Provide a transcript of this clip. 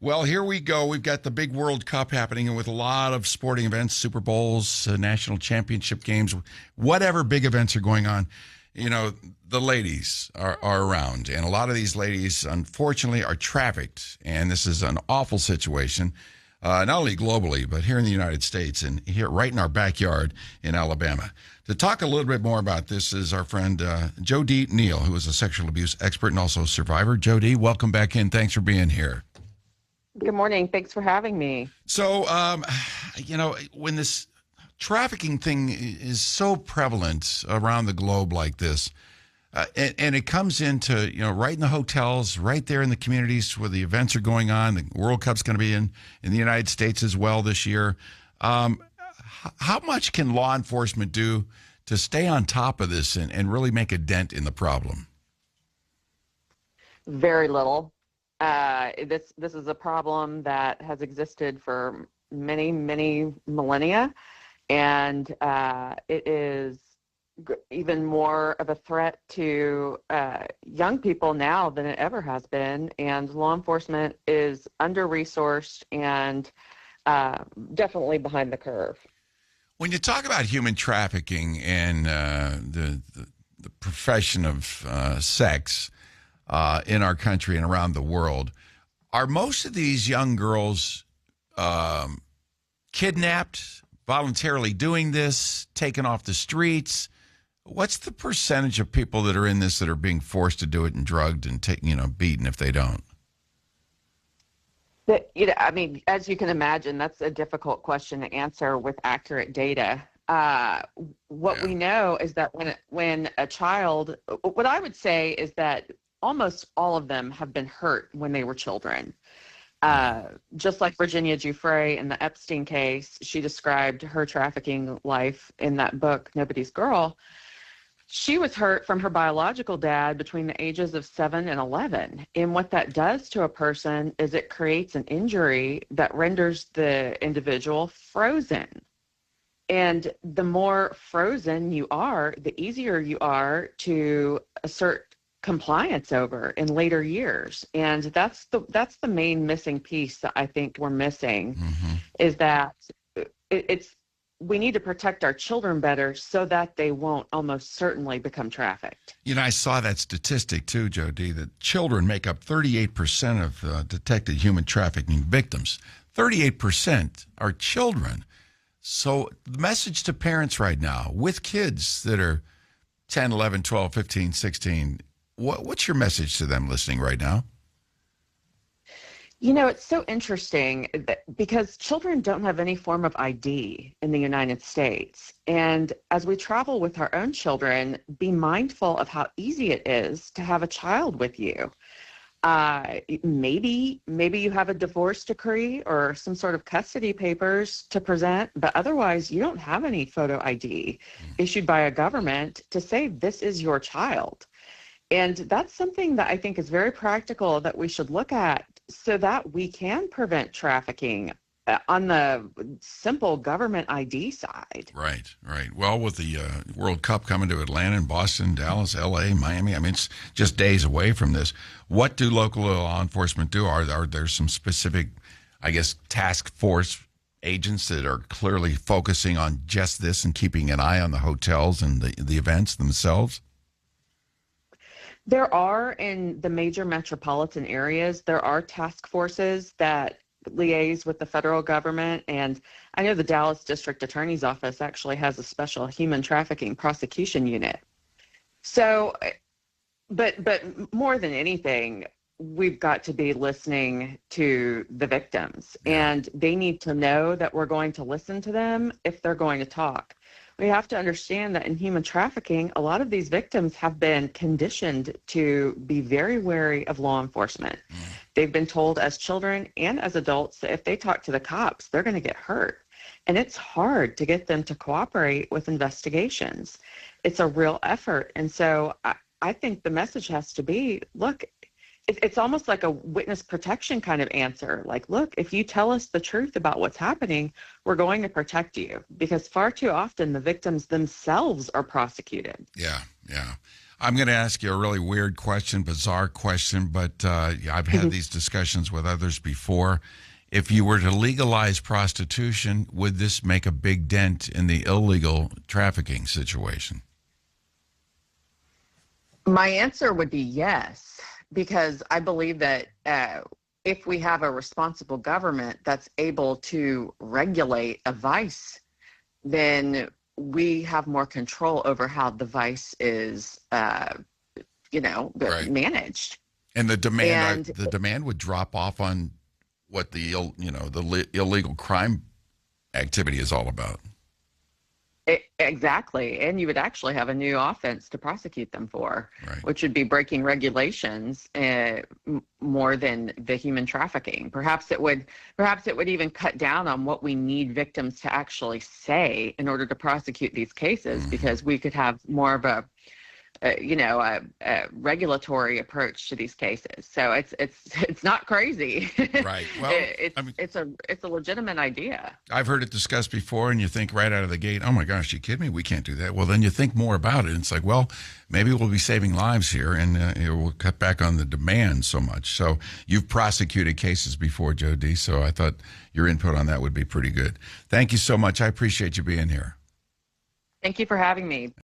Well, here we go. We've got the big World Cup happening, and with a lot of sporting events, Super Bowls, national championship games, whatever big events are going on, the ladies are around. And a lot of these ladies, unfortunately, are trafficked. And this is an awful situation, not only globally, but here in the United States and here right in our backyard in Alabama. To talk a little bit more about this is our friend JoDee Neil, who is a sexual abuse expert and also a survivor. JoDee, welcome back in. Thanks for being here. Good morning. Thanks for having me. So, when this trafficking thing is so prevalent around the globe like this, and it comes into, right in the hotels, right there in the communities where the events are going on, the World Cup's going to be in the United States as well this year. How much can law enforcement do to stay on top of this and really make a dent in the problem? Very little. This is a problem that has existed for many, many millennia, and it is even more of a threat to young people now than it ever has been, and law enforcement is under-resourced and definitely behind the curve. When you talk about human trafficking and the profession of sex, in our country and around the world, are most of these young girls kidnapped, voluntarily doing this, taken off the streets? What's the percentage of people that are in this that are being forced to do it and drugged and beaten if they don't? As you can imagine, that's a difficult question to answer with accurate data. We know is that when a child, what I would say is that almost all of them have been hurt when they were children. Just like Virginia Giuffre in the Epstein case, she described her trafficking life in that book, Nobody's Girl. She was hurt from her biological dad between the ages of 7 and 11. And what that does to a person is it creates an injury that renders the individual frozen. And the more frozen you are, the easier you are to assert compliance over in later years. And that's the main missing piece that I think we're missing, is that we need to protect our children better so that they won't almost certainly become trafficked. I saw that statistic too, JoDee, that children make up 38% of detected human trafficking victims. 38% are children. So the message to parents right now with kids that are 10, 11, 12, 15, 16, what's your message to them listening right now? It's so interesting because children don't have any form of ID in the United States. And as we travel with our own children, be mindful of how easy it is to have a child with you. Maybe you have a divorce decree or some sort of custody papers to present, but otherwise you don't have any photo ID issued by a government to say this is your child. And that's something that I think is very practical that we should look at so that we can prevent trafficking on the simple government ID side. Right. Well, with the World Cup coming to Atlanta and Boston, Dallas, L.A., Miami, it's just days away from this. What do local law enforcement do? Are there some specific, task force agents that are clearly focusing on just this and keeping an eye on the hotels and the events themselves? There are, in the major metropolitan areas, there are task forces that liaise with the federal government. And I know the Dallas District Attorney's Office actually has a special human trafficking prosecution unit. So, but more than anything, we've got to be listening to the victims, and they need to know that we're going to listen to them if they're going to talk. We have to understand that in human trafficking, a lot of these victims have been conditioned to be very wary of law enforcement. They've been told as children and as adults that if they talk to the cops, they're going to get hurt. And it's hard to get them to cooperate with investigations. It's a real effort. And so I think the message has to be, look, it's almost like a witness protection kind of answer. Like, look, if you tell us the truth about what's happening, we're going to protect you, because far too often the victims themselves are prosecuted. Yeah. I'm going to ask you a really weird question, bizarre question, but I've had these discussions with others before. If you were to legalize prostitution, would this make a big dent in the illegal trafficking situation? My answer would be yes, because I believe that if we have a responsible government that's able to regulate a vice, then we have more control over how the vice is, managed. And the demand would drop off on what the illegal crime activity is all about. Exactly. And you would actually have a new offense to prosecute them for, right, which would be breaking regulations more than the human trafficking. Perhaps it would even cut down on what we need victims to actually say in order to prosecute these cases, because we could have more of a regulatory approach to these cases. So it's not crazy. Right. Well, it's a legitimate idea. I've heard it discussed before, and you think right out of the gate, oh my gosh, you kidding me? We can't do that. Well, then you think more about it, and it's like, well, maybe we'll be saving lives here, and we'll cut back on the demand so much. So you've prosecuted cases before, JoDee, so I thought your input on that would be pretty good. Thank you so much. I appreciate you being here. Thank you for having me.